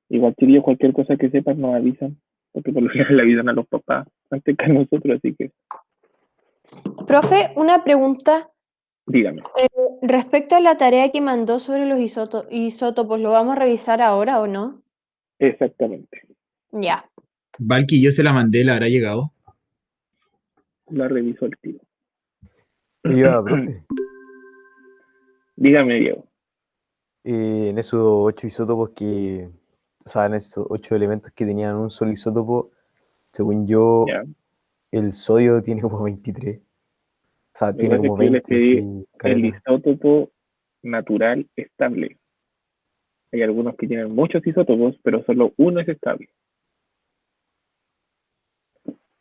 Igual, chiquillos, cualquier cosa que sepan nos avisan, porque por lo general le avisan a los papás antes que a nosotros, así que Profe, una pregunta. dígame. Eh, Respecto a la tarea que mandó sobre los isótopos, ¿lo vamos a revisar ahora o no? Exactamente. Ya. Valky, yo se la mandé, ¿la habrá llegado? La reviso el tiro. Oiga, profe, Dígame, Diego. en esos 8 isótopos o sea, en esos 8 elementos que tenían un solo isótopo, según yo, Ya. el sodio tiene como 23. O sea, Lo que tiene pasa es como que yo les 20, pedí así, el caleta. isótopo natural estable. Hay algunos que tienen muchos isótopos, pero solo uno es estable.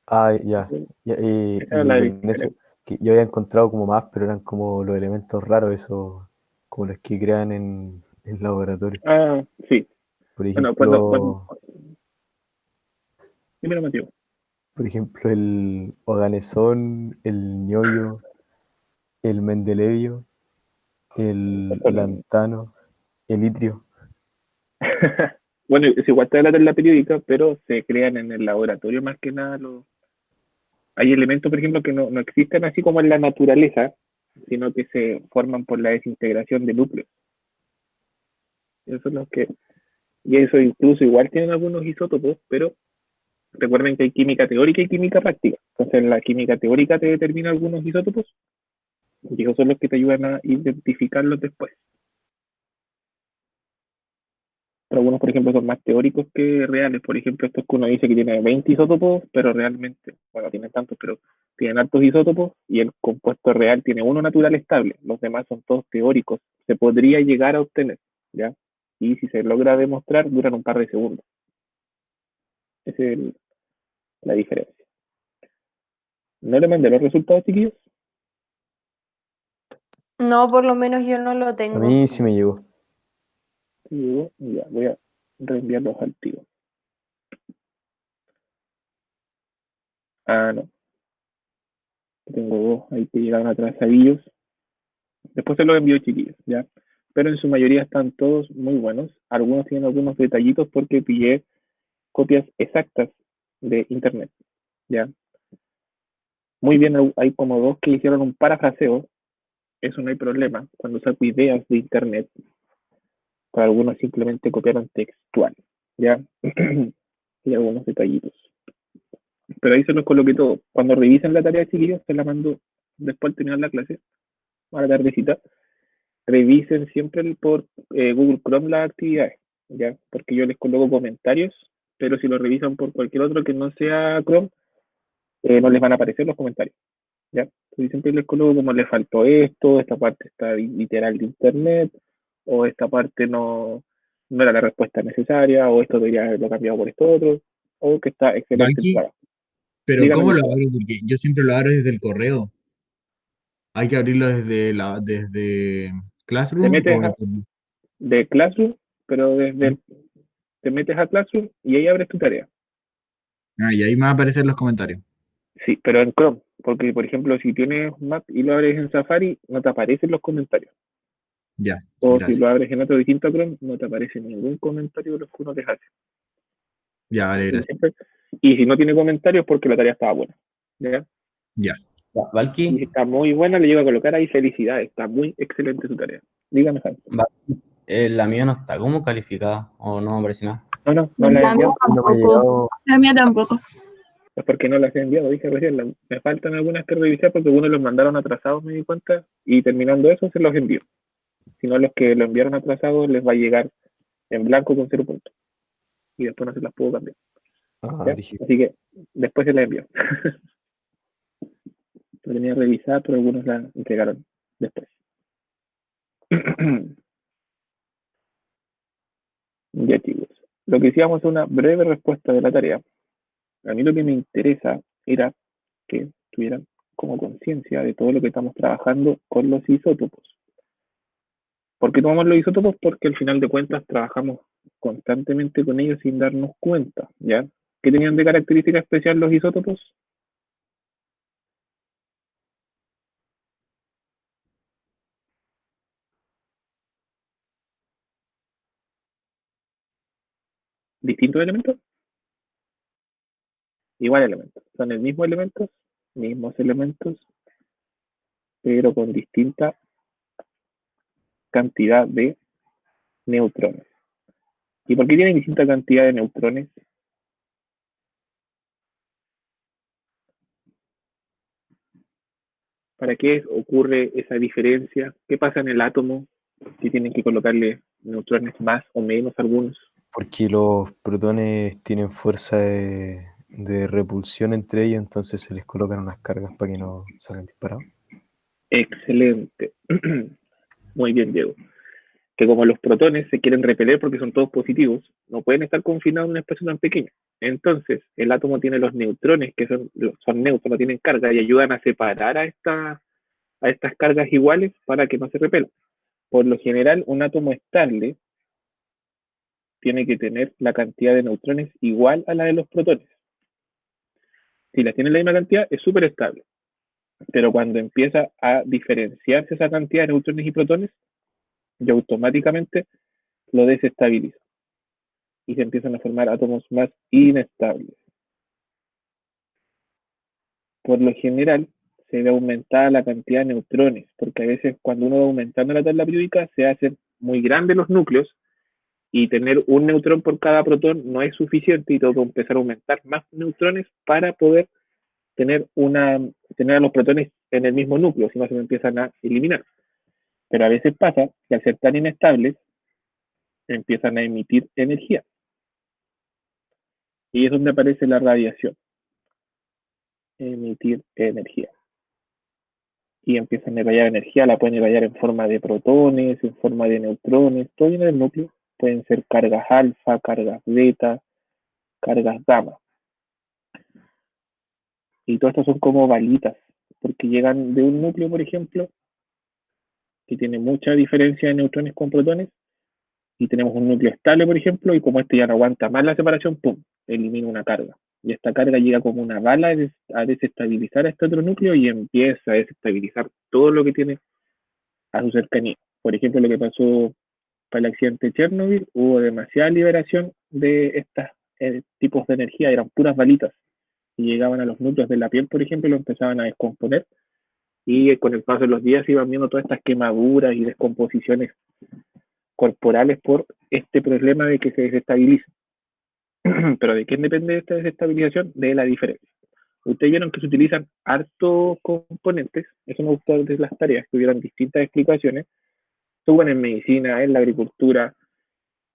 Ah, ya. Ya, Esa es y la en eso, diferencia. que yo había encontrado como más, pero eran como los elementos raros, esos, como los que crean en laboratorio. Ah, sí. Por Bueno, ejemplo, primero Mateo. por ejemplo, el organezón, el ñoyo, el mendelevio, el lantano, el itrio. Bueno, es igual está la tabla periódica, pero se crean en el laboratorio más que nada. Hay elementos, por ejemplo, que no existen así como en la naturaleza, sino que se forman por la desintegración de núcleos. Esos son los que, y eso incluso igual tienen algunos isótopos, pero recuerden que hay química teórica y química práctica. Entonces, la química teórica te determina algunos isótopos y esos son los que te ayudan a identificarlos después. Pero algunos, por ejemplo, son más teóricos que reales. Por ejemplo, estos que uno dice que tiene 20 isótopos, pero realmente, bueno, tienen tantos, pero tienen altos isótopos y el compuesto real tiene uno natural estable. Los demás son todos teóricos. Se podría llegar a obtener, ¿ya? Y si se logra demostrar, duran un par de segundos. Esa es la diferencia. ¿No le mandé los resultados, chiquillos? No, por lo menos yo no lo A tengo. mí sí me llegó. Sí, ya, voy a reenviarlos al tío. Ah, no. Tengo dos ahí que llegaron atrasadillos. Después se los envío, chiquillos, ¿ya? Pero en su mayoría están todos muy buenos. Algunos tienen algunos detallitos porque pillé copias exactas de internet, ¿ya? Muy bien, hay como dos que hicieron un parafraseo, eso no hay problema. Cuando saco ideas de internet, para algunos simplemente copiaron textual, ¿ya? Y algunos detallitos. Pero ahí se los coloqué todo. Cuando revisen la tarea, chiquillos, se la mando después de terminar la clase, a la tardecita. Revisen siempre por Google Chrome las actividades, ¿ya? Porque yo les coloco comentarios, pero si lo revisan por cualquier otro que no sea Chrome, no les van a aparecer los comentarios, ¿ya? Entonces siempre les coloco como les faltó esto, esta parte está literal de internet, o esta parte no era la respuesta necesaria, o esto debería haberlo cambiado por esto otro, o que está excelente el Valky, trabajo. pero Dígame, ¿cómo lo Cristóbal. abro? Porque yo siempre lo abro desde el correo. ¿Hay que abrirlo desde Te Classroom metes o de Classroom, pero te metes a Classroom y ahí abres tu tarea. Ah, y ahí me van a aparecer los comentarios. Sí, pero en Chrome, porque por ejemplo, si tienes Mac y lo abres en Safari, no te aparecen los comentarios. Ya, O si lo gracias. abres en otro distinto a Chrome, no te aparece ningún comentario de los que uno les hace. Ya, vale, Así que gracias. siempre, y si no tiene comentarios, porque la tarea estaba buena. ¿Ya? Ya. Ya, Y si Valky, está muy buena, le llego a colocar ahí felicidades. Está muy excelente su tarea. Dígame, Hans. la mía no está como calificada o no me aparece nada. No la he La mía enviado. No me ha tampoco. llegado. La mía tampoco. Es porque no las he enviado, dije recién. Me faltan algunas que revisar porque algunos los mandaron atrasados, me di cuenta. Y terminando eso, se los envío. Si no, los que lo enviaron atrasados les va a llegar en blanco con 0 puntos. Y después no se las puedo cambiar. Ah, ¿Ya? brígido. Así que después se la envío. Lo tenía revisada, pero algunos la entregaron después. Ya, chicos. Lo que hicimos es una breve respuesta de la tarea. A mí lo que me interesa era que tuvieran como conciencia de todo lo que estamos trabajando con los isótopos. ¿Por qué tomamos los isótopos? Porque al final de cuentas trabajamos constantemente con ellos sin darnos cuenta, ¿ya? ¿Qué tenían de característica especial los isótopos? distintos elementos, igual elementos. Son el mismo elementos, mismos elementos, pero con distinta cantidad de neutrones. ¿Y por qué tienen distinta cantidad de neutrones? ¿Para qué ocurre esa diferencia? ¿Qué pasa en el átomo? Si tienen que colocarle neutrones más o menos algunos. Porque los protones tienen fuerza de repulsión entre ellos, entonces se les colocan unas cargas para que no salgan disparados. Excelente. Muy bien, Diego. Que como los protones se quieren repeler porque son todos positivos, no pueden estar confinados en un espacio tan pequeño. Entonces, el átomo tiene los neutrones, que son neutros, no tienen carga, y ayudan a separar a estas cargas iguales para que no se repelan. Por lo general, un átomo estable tiene que tener la cantidad de neutrones igual a la de los protones. Si las tienen la misma cantidad, es súper estable. Pero cuando empieza a diferenciarse esa cantidad de neutrones y protones, ya automáticamente lo desestabiliza. Y se empiezan a formar átomos más inestables. Por lo general, se ve aumentada la cantidad de neutrones, porque a veces cuando uno va aumentando la tabla periódica, se hacen muy grandes los núcleos, y tener un neutrón por cada protón no es suficiente, y tengo que empezar a aumentar más neutrones para poder tener a los protones en el mismo núcleo, si no se me empiezan a eliminar. Pero a veces pasa que al ser tan inestables, empiezan a emitir energía. Y es donde aparece la radiación. Emitir energía. Y empiezan a irradiar energía, la pueden irradiar en forma de protones, en forma de neutrones, todo viene del núcleo. Pueden ser cargas alfa, cargas beta, cargas gamma. Y todas estas son como balitas, porque llegan de un núcleo, por ejemplo, que tiene mucha diferencia de neutrones con protones, y tenemos un núcleo estable, por ejemplo, y como este ya no aguanta más la separación, ¡pum!, elimina una carga. Y esta carga llega como una bala a desestabilizar a este otro núcleo y empieza a desestabilizar todo lo que tiene a su cercanía. Por ejemplo, lo que pasó para el accidente de Chernobyl, hubo demasiada liberación de estos tipos de energía, eran puras balitas, y llegaban a los núcleos de la piel, por ejemplo, y lo empezaban a descomponer, y con el paso de los días iban viendo todas estas quemaduras y descomposiciones corporales por este problema de que se desestabiliza. Pero ¿de qué depende esta desestabilización? De la diferencia. Ustedes vieron que se utilizan hartos componentes, eso me gustó de las tareas, que hubieran distintas explicaciones. Se ocupan en medicina, en la agricultura,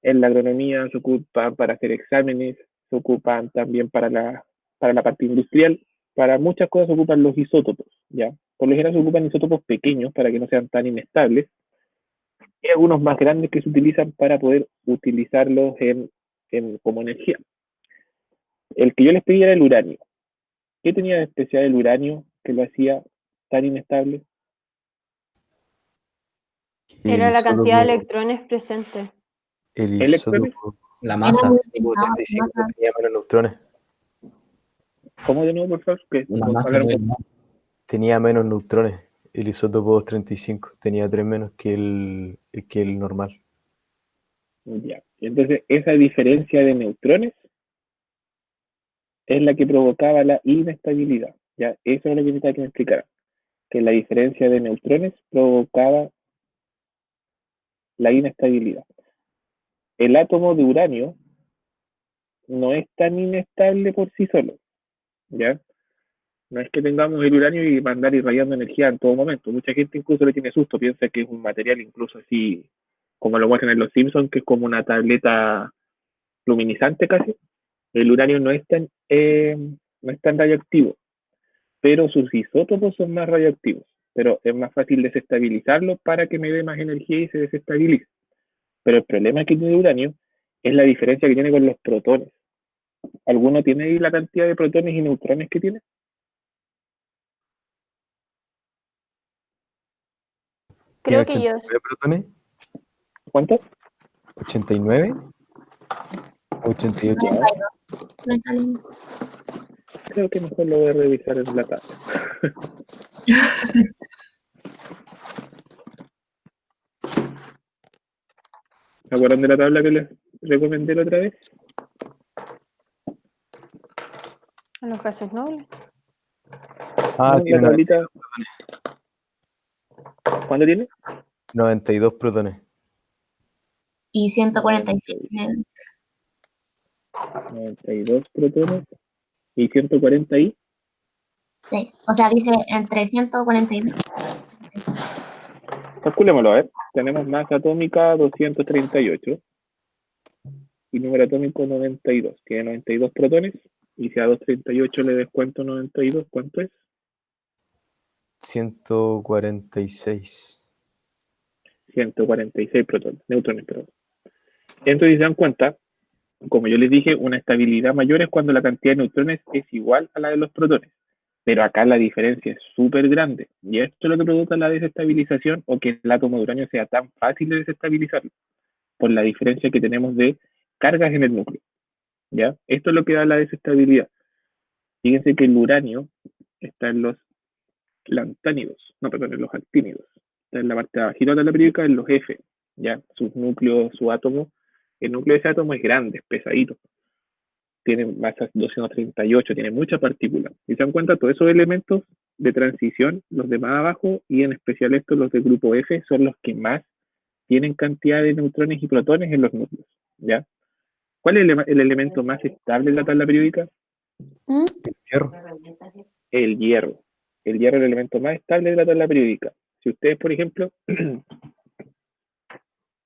en la agronomía, se ocupan para hacer exámenes, se ocupan también para la parte industrial, para muchas cosas se ocupan los isótopos, ¿ya? Por lo general se ocupan isótopos pequeños para que no sean tan inestables, y algunos más grandes que se utilizan para poder utilizarlos como energía. El que yo les pedí era el uranio. ¿Qué tenía de especial el uranio que lo hacía tan inestable? Era la cantidad de isótopo- electrones presentes. El ¿Electrones? isótopo La masa, isótopo 35 tenía menos neutrones. ¿Cómo de nuevo, por favor? Que una nos masa hablaron muy con... grande. Tenía menos neutrones. El isótopo 35 tenía 3 menos que el normal. Ya. Entonces, esa diferencia de neutrones es la que provocaba la inestabilidad. Ya, eso es lo que necesitaba que me explicara. Que la diferencia de neutrones provocaba la inestabilidad. El átomo de uranio no es tan inestable por sí solo, ¿ya? No es que tengamos el uranio y va a andar irradiando energía en todo momento. Mucha gente incluso le tiene susto, piensa que es un material incluso así, como lo muestran en Los Simpsons, que es como una tableta luminizante casi. El uranio no es tan radioactivo, pero sus isótopos son más radioactivos. Pero es más fácil desestabilizarlo para que me dé más energía y se desestabilice. Pero el problema que tiene el uranio es la diferencia que tiene con los protones. ¿Alguno tiene ahí la cantidad de protones y neutrones que tiene? ¿Tiene Creo que yo 89 protones? ¿Cuántos? ¿89? ¿88? Ya, creo que mejor lo voy a revisar en la tabla. ¿Se acuerdan de la tabla que les recomendé la otra vez? A los gases nobles. Ah, No, la tiene tablita. ¿Cuánto tiene? 92 protones. Y 147. 92 protones y 140 y 6. O sea, dice entre 142. calculémoslo, a ver. Tenemos masa atómica 238 y número atómico 92. Tiene 92 protones. Y si a 238 le descuento 92, ¿cuánto es? 146. 146 protones, neutrones, perdón. Entonces, si se dan cuenta, como yo les dije, una estabilidad mayor es cuando la cantidad de neutrones es igual a la de los protones. Pero acá la diferencia es súper grande. Y esto es lo que provoca la desestabilización o que el átomo de uranio sea tan fácil de desestabilizar, por la diferencia que tenemos de cargas en el núcleo. ¿Ya? Esto es lo que da la desestabilidad. Fíjense que el uranio está en los lantánidos, no, perdón, en los actínidos. Está en la parte de abajito de la periódica, en los F. ¿Ya? Sus núcleos, su átomo. El núcleo de ese átomo es grande, es pesadito. Tiene masa 238, tiene mucha partícula. Y se dan cuenta, todos esos elementos de transición, los de más abajo, y en especial estos, los del grupo F, son los que más tienen cantidad de neutrones y protones en los núcleos. ¿Ya? ¿Cuál es el elemento más estable en la tabla periódica? ¿Mm? Hierro. El hierro. El hierro es el elemento más estable de la tabla periódica. Si ustedes, por ejemplo, si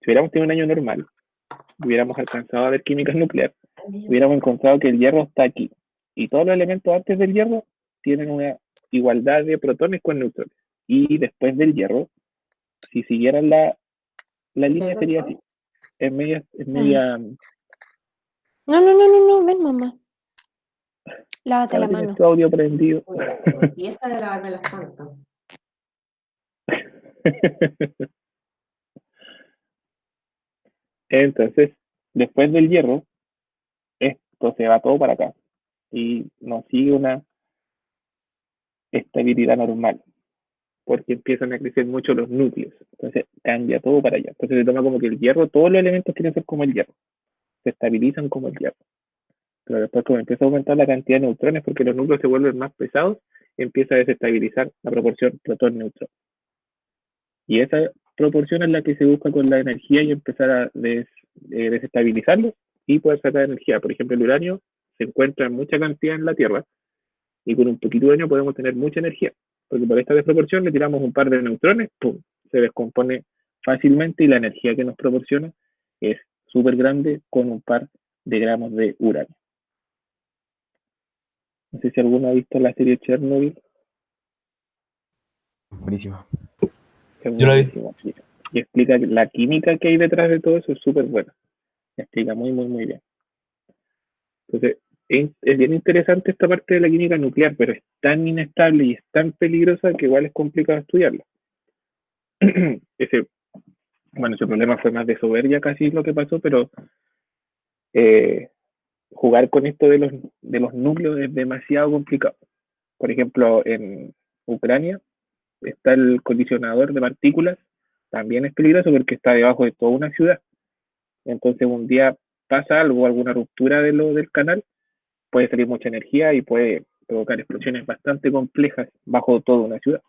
hubiéramos tenido un año normal, hubiéramos alcanzado a ver química nuclear, hubiéramos encontrado que el hierro está aquí. Y todos los elementos antes del hierro tienen una igualdad de protones con neutrones. Y después del hierro, si siguieran la línea sería así. Es media, No, ven, mamá. Lávate la Claro, tienes mano. tu audio prendido. Y esa de lavarme las plantas. Entonces, después del hierro, esto se va todo para acá y nos sigue una estabilidad normal, porque empiezan a crecer mucho los núcleos. Entonces, cambia todo para allá. Entonces, se toma como que el hierro, todos los elementos quieren ser como el hierro, se estabilizan como el hierro. Pero después, como empieza a aumentar la cantidad de neutrones, porque los núcleos se vuelven más pesados, empieza a desestabilizar la proporción protón-neutrón. Y esa proporción es la que se busca con la energía y empezar a desestabilizarlo y poder sacar energía. Por ejemplo, el uranio se encuentra en mucha cantidad en la Tierra y con un poquito de uranio podemos tener mucha energía, porque por esta desproporción le tiramos un par de neutrones, ¡pum!, se descompone fácilmente y la energía que nos proporciona es súper grande con un par de gramos de uranio. No sé si alguno ha visto la serie Chernobyl. Buenísima. Es Yo la vi. buenísima. Y explica que la química que hay detrás de todo eso es súper buena. Explica muy, muy, muy bien. Entonces, es bien interesante esta parte de la química nuclear, pero es tan inestable y es tan peligrosa que igual es complicado estudiarla. ese problema fue más de soberbia casi lo que pasó, pero jugar con esto de los núcleos es demasiado complicado. Por ejemplo, en Ucrania está el colisionador de partículas, también es peligroso porque está debajo de toda una ciudad. Entonces un día pasa algo, alguna ruptura del canal, puede salir mucha energía y puede provocar explosiones bastante complejas bajo toda una ciudad.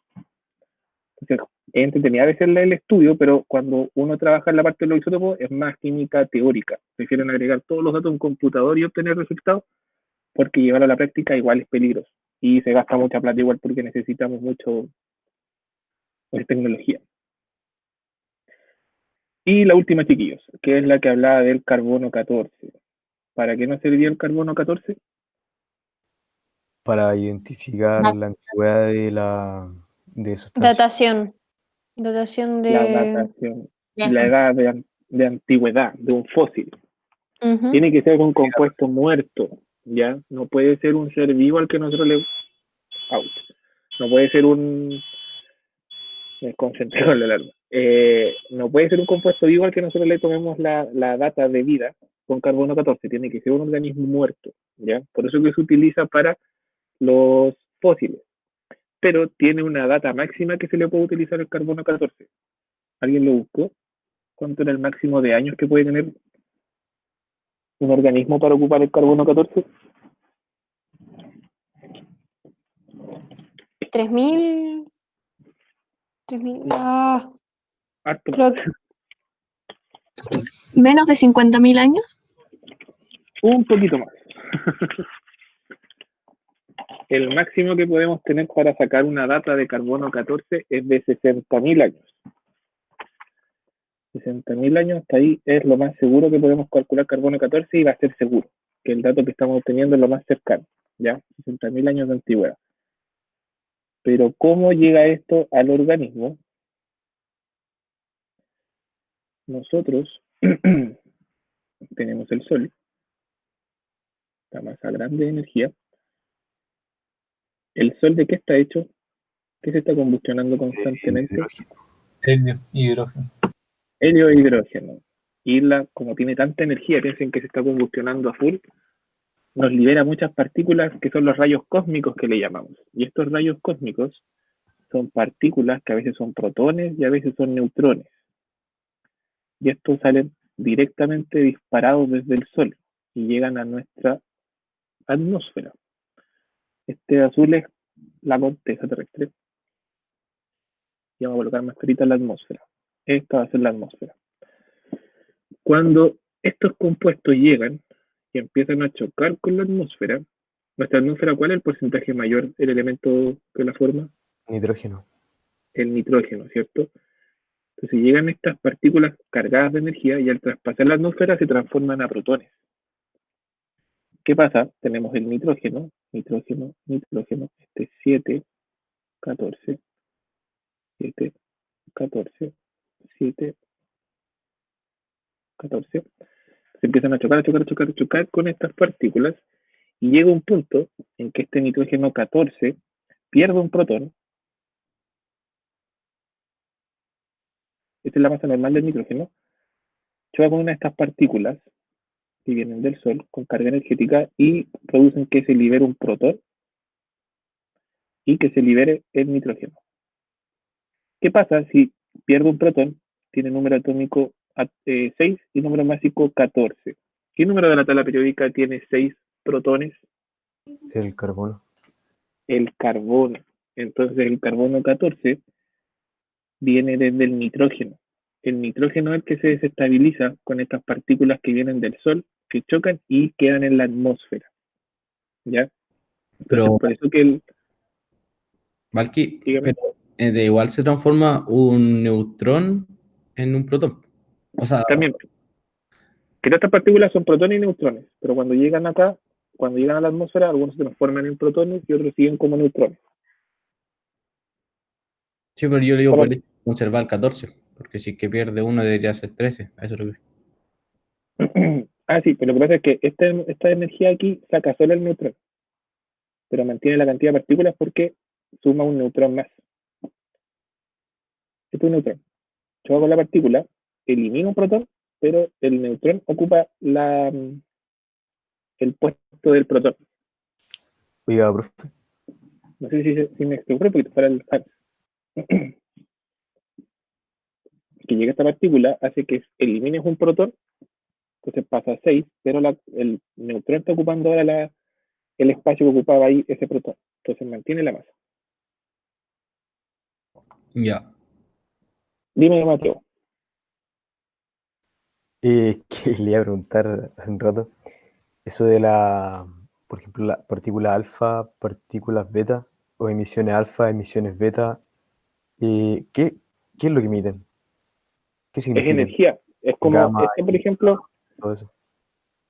Entonces, es entretenido a veces el estudio, pero cuando uno trabaja en la parte de los isótopos es más química teórica. Prefieren agregar todos los datos en un computador y obtener resultados, porque llevarlo a la práctica igual es peligroso. Y se gasta mucha plata igual porque necesitamos mucha tecnología. Y la última, chiquillos, que es la que hablaba del carbono 14. ¿Para qué nos servía el carbono 14? Para identificar la antigüedad de sustancia. Datación La de... datación, la edad de antigüedad de un fósil. Ujú. Tiene que ser un compuesto muerto, ¿ya? No puede ser un ser vivo al que nosotros le... No puede ser un... Me concentré con la alarma. No puede ser un compuesto vivo al que nosotros le tomemos la data de vida con carbono 14. Tiene que ser un organismo muerto, ¿ya? Por eso que se utiliza para los fósiles. Pero tiene una data máxima que se le puede utilizar el carbono 14. ¿Alguien lo buscó? ¿Cuánto era el máximo de años que puede tener un organismo para ocupar el carbono 14? 3000. 3000. Harto más. Creo que menos de 50.000 años. Un poquito más. El máximo que podemos tener para sacar una data de carbono 14 es de 60.000 años. 60.000 años, hasta ahí es lo más seguro que podemos calcular carbono 14 y va a ser seguro, que el dato que estamos obteniendo es lo más cercano, ¿ya? 60.000 años de antigüedad. Pero ¿cómo llega esto al organismo? Nosotros tenemos el Sol, la masa grande de energía. ¿El Sol de qué está hecho? ¿Qué se está combustionando constantemente? Hidrógeno. Helio, hidrógeno. Helio e hidrógeno. Y como tiene tanta energía, piensen que se está combustionando a full, nos libera muchas partículas que son los rayos cósmicos que le llamamos. Y estos rayos cósmicos son partículas que a veces son protones y a veces son neutrones. Y estos salen directamente disparados desde el Sol y llegan a nuestra atmósfera. Este azul es la corteza terrestre. Y vamos a colocar más clarita en la atmósfera. Esta va a ser la atmósfera. Cuando estos compuestos llegan y empiezan a chocar con la atmósfera, nuestra atmósfera, ¿cuál es el porcentaje mayor, el elemento que la forma? Nitrógeno. El nitrógeno, ¿cierto? Entonces llegan estas partículas cargadas de energía y al traspasar la atmósfera se transforman a protones. ¿Qué pasa? Tenemos el nitrógeno, este es 7, 14, 7, 14, 7, 14. Se empiezan a chocar con estas partículas y llega un punto en que este nitrógeno 14 pierde un protón. Esta es la masa normal del nitrógeno. Choca con una de estas partículas que vienen del Sol con carga energética y producen que se libere un protón y que se libere el nitrógeno. ¿Qué pasa si pierde un protón? Tiene número atómico 6 y número másico 14. ¿Qué número de la tabla periódica tiene 6 protones? El carbono. El carbono. Entonces el carbono 14 viene desde el nitrógeno. El nitrógeno es el que se desestabiliza con estas partículas que vienen del Sol, que chocan y quedan en la atmósfera. ¿Ya? Entonces, Pero, por eso que el... Valky, dígame. pero de igual se transforma un neutrón en un protón. O sea, También, que estas partículas son protones y neutrones, pero cuando llegan acá, cuando llegan a la atmósfera, algunos se transforman en protones y otros siguen como neutrones. sí, pero yo le digo Como- por el hecho de conservar el 14, porque si es que pierde uno debería ser 13. Eso es lo que... Ah, sí, pero lo que pasa es que esta energía aquí saca solo el neutrón, pero mantiene la cantidad de partículas porque suma un neutrón más. Este es un neutrón. Choca con la partícula, elimina un protón, pero el neutrón ocupa el puesto del protón. Oiga, profe, No sé si me explico un poquito para el que llega esta partícula hace que elimines un protón, entonces pasa a 6, pero el neutrón está ocupando ahora el espacio que ocupaba ahí ese protón. Entonces mantiene la masa. Ya. Dime, Mateo. que le iba a preguntar hace un rato, eso de por ejemplo, la partícula alfa, partículas beta, o emisiones alfa, emisiones beta, ¿qué es lo que emiten? ¿Qué Es significan? energía. Es como, Gamma, por ejemplo, todo eso.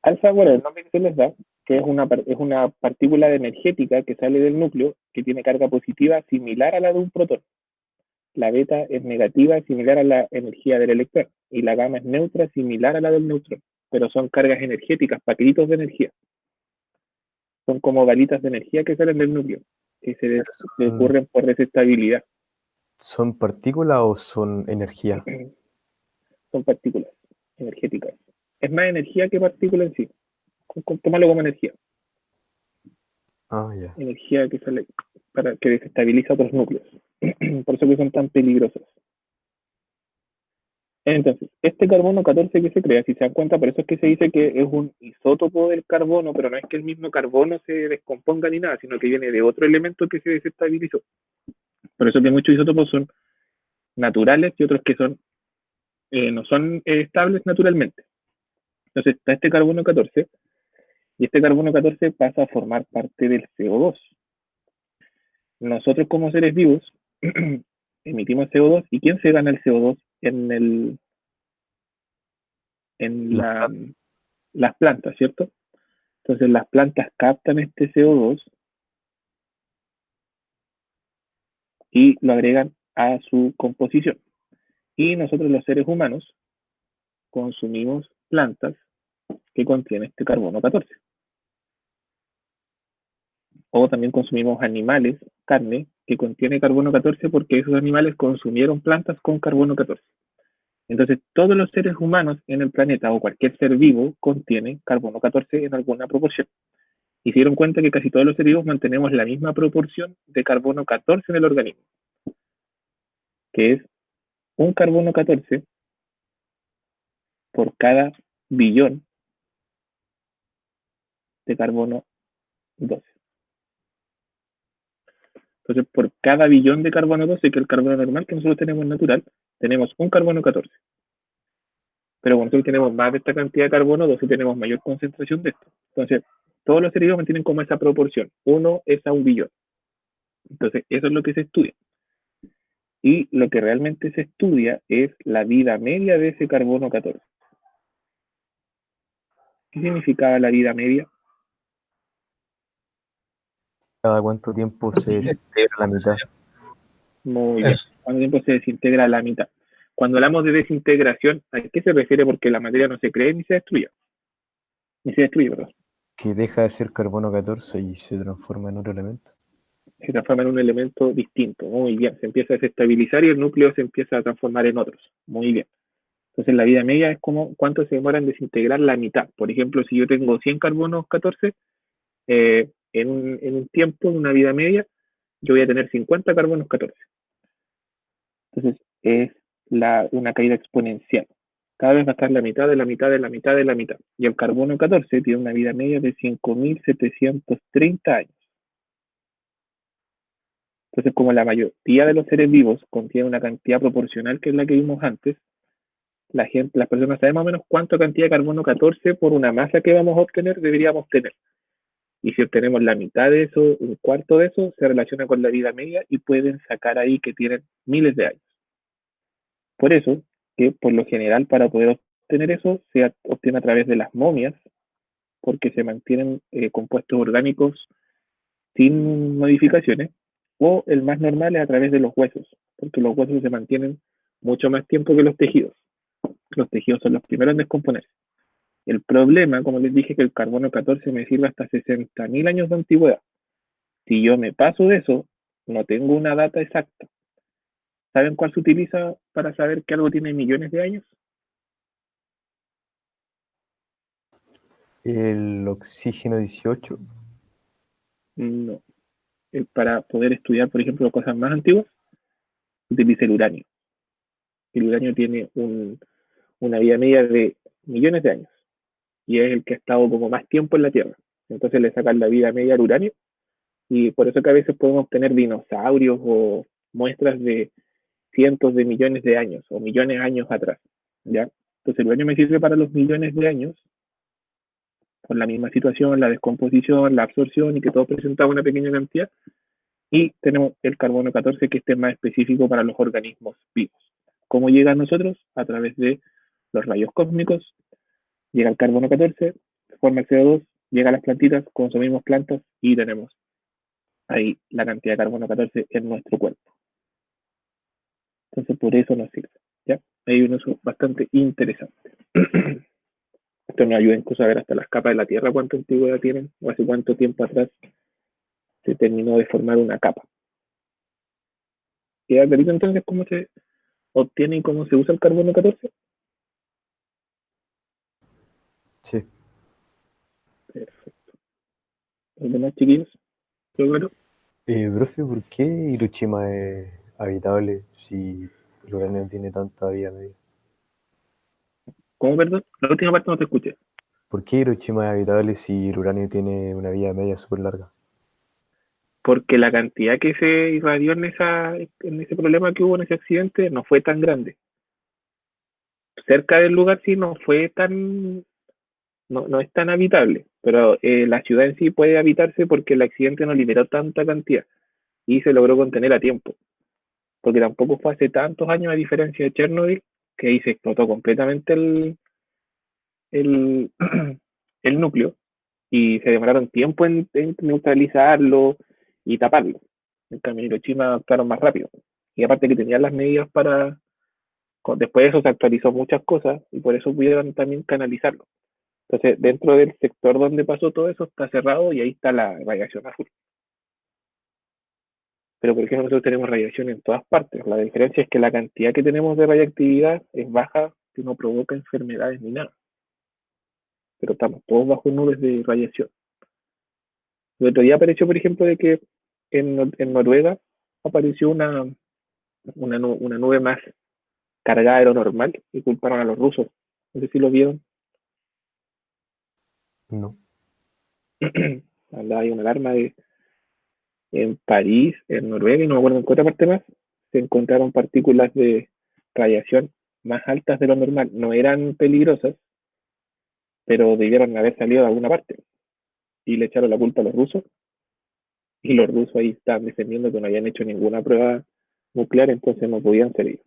alfa, bueno, el nombre que se les da, que es una partícula energética que sale del núcleo, que tiene carga positiva similar a la de un protón. La beta es negativa, similar a la energía del electrón, y la gamma es neutra, similar a la del neutrón, pero son cargas energéticas, paquetitos de energía. Son como balitas de energía que salen del núcleo, que se ocurren por desestabilidad. ¿Son partículas o son energía? Son partículas energéticas. Es más energía que partícula en sí. Tómalo como energía. Ah, ya. Energía que sale para que desestabiliza otros núcleos. Por eso que son tan peligrosos. Entonces, este carbono 14 que se crea, si se dan cuenta, por eso es que se dice que es un isótopo del carbono, pero no es que el mismo carbono se descomponga ni nada, sino que viene de otro elemento que se desestabilizó. Por eso que muchos isótopos son naturales y otros que son no son estables naturalmente. Entonces está este carbono 14 y este carbono 14 pasa a formar parte del CO2. Nosotros como seres vivos emitimos CO2 y ¿quién se gana el CO2 en las plantas, ¿cierto? Entonces las plantas captan este CO2 y lo agregan a su composición. Y nosotros los seres humanos consumimos plantas que contienen este carbono 14. O también consumimos animales, carne, que contiene carbono 14 porque esos animales consumieron plantas con carbono 14. Entonces, todos los seres humanos en el planeta o cualquier ser vivo contiene carbono 14 en alguna proporción. Y se dieron cuenta que casi todos los seres vivos mantenemos la misma proporción de carbono 14 en el organismo, que es un carbono 14 por cada billón de carbono 12. Entonces, por cada billón de carbono 12, que es el carbono normal que nosotros tenemos natural, tenemos un carbono 14. Pero cuando nosotros tenemos más de esta cantidad de carbono 12, tenemos mayor concentración de esto. Entonces, todos los seres vivos mantienen como esa proporción. 1 es a un billón. Entonces, eso es lo que se estudia. Y lo que realmente se estudia es la vida media de ese carbono 14. ¿Qué significaba la vida media? ¿Cada cuánto tiempo se desintegra la mitad? Muy bien. Eso. ¿Cuánto tiempo se desintegra a la mitad? Cuando hablamos de desintegración, ¿a qué se refiere? Porque la materia no se crea ni se destruye. Ni se destruye, perdón. Que deja de ser carbono 14 y se transforma en otro elemento. Se transforma en un elemento distinto. Muy bien. Se empieza a desestabilizar y el núcleo se empieza a transformar en otros. Muy bien. Entonces, la vida media es como cuánto se demora en desintegrar la mitad. Por ejemplo, si yo tengo 100 carbonos 14, en un tiempo, en una vida media, yo voy a tener 50 carbonos 14. Entonces, es una caída exponencial. Cada vez va a estar la mitad de la mitad de la mitad de la mitad. Y el carbono 14 tiene una vida media de 5.730 años. Entonces, como la mayoría de los seres vivos contiene una cantidad proporcional que es la que vimos antes, las personas saben más o menos cuánta cantidad de carbono 14 por una masa que vamos a obtener deberíamos tener. Y si obtenemos la mitad de eso, un cuarto de eso, se relaciona con la vida media y pueden sacar ahí que tienen miles de años. Por eso, que por lo general para poder obtener eso se obtiene a través de las momias, porque se mantienen compuestos orgánicos sin modificaciones, o el más normal es a través de los huesos, porque los huesos se mantienen mucho más tiempo que los tejidos. Los tejidos son los primeros en descomponerse. El problema, como les dije, que el carbono 14 me sirve hasta 60.000 años de antigüedad. Si yo me paso de eso, no tengo una data exacta. ¿Saben cuál se utiliza para saber que algo tiene millones de años? El oxígeno 18. No. Para poder estudiar, por ejemplo, cosas más antiguas, se utiliza el uranio. El uranio tiene una vida media de millones de años y es el que ha estado como más tiempo en la Tierra. Entonces le sacan la vida media al uranio y por eso que a veces podemos obtener dinosaurios o muestras de cientos de millones de años o millones de años atrás, ¿ya? Entonces el uranio me sirve para los millones de años con la misma situación, la descomposición, la absorción y que todo presentaba una pequeña cantidad. Y tenemos el carbono 14 que este es más específico para los organismos vivos. ¿Cómo llega a nosotros? A través de los rayos cósmicos. Llega el carbono 14, forma el CO2, llega a las plantitas, consumimos plantas y tenemos ahí la cantidad de carbono 14 en nuestro cuerpo. Entonces por eso nos sirve. ¿Ya? Hay un uso bastante interesante. Esto nos ayuda incluso a ver hasta las capas de la Tierra cuánta antigüedad tienen o hace cuánto tiempo atrás se terminó de formar una capa. ¿Queda clarito entonces cómo se obtiene y cómo se usa el carbono 14? Sí. Perfecto. ¿Los demás chiquillos? ¿Todo claro? Profe, ¿por qué Hiroshima es habitable si el uranio tiene tanta vida media? ¿Cómo, perdón? La última parte no te escuché. ¿Por qué Hiroshima es habitable si el uranio tiene una vida media súper larga? Porque la cantidad que se irradió en ese problema que hubo en ese accidente no fue tan grande. Cerca del lugar sí no fue tan, no es tan habitable, pero la ciudad en sí puede habitarse porque el accidente no liberó tanta cantidad y se logró contener a tiempo. Porque tampoco fue hace tantos años, a diferencia de Chernobyl, que ahí se explotó completamente el, el núcleo y se demoraron tiempo en neutralizarlo y taparlo. En cambio, en Hiroshima actuaron más rápido. Y aparte que tenían las medidas para... Después de eso se actualizó muchas cosas y por eso pudieron también canalizarlo. Entonces, dentro del sector donde pasó todo eso está cerrado y ahí está la radiación azul. Pero por ejemplo, nosotros tenemos radiación en todas partes. La diferencia es que la cantidad que tenemos de radiactividad es baja, que no provoca enfermedades ni nada. Pero estamos todos bajo nubes de radiación. El otro día apareció, por ejemplo, de que en Noruega apareció una nube más cargada de lo normal y culparon a los rusos. No sé si lo vieron. No. Andaba ahí una alarma en París, en Noruega y no me acuerdo en qué otra parte más. Se encontraron partículas de radiación más altas de lo normal. No eran peligrosas, pero debieron haber salido de alguna parte. Y le echaron la culpa a los rusos. Y los rusos ahí estaban defendiendo que no habían hecho ninguna prueba nuclear, entonces no podían salir.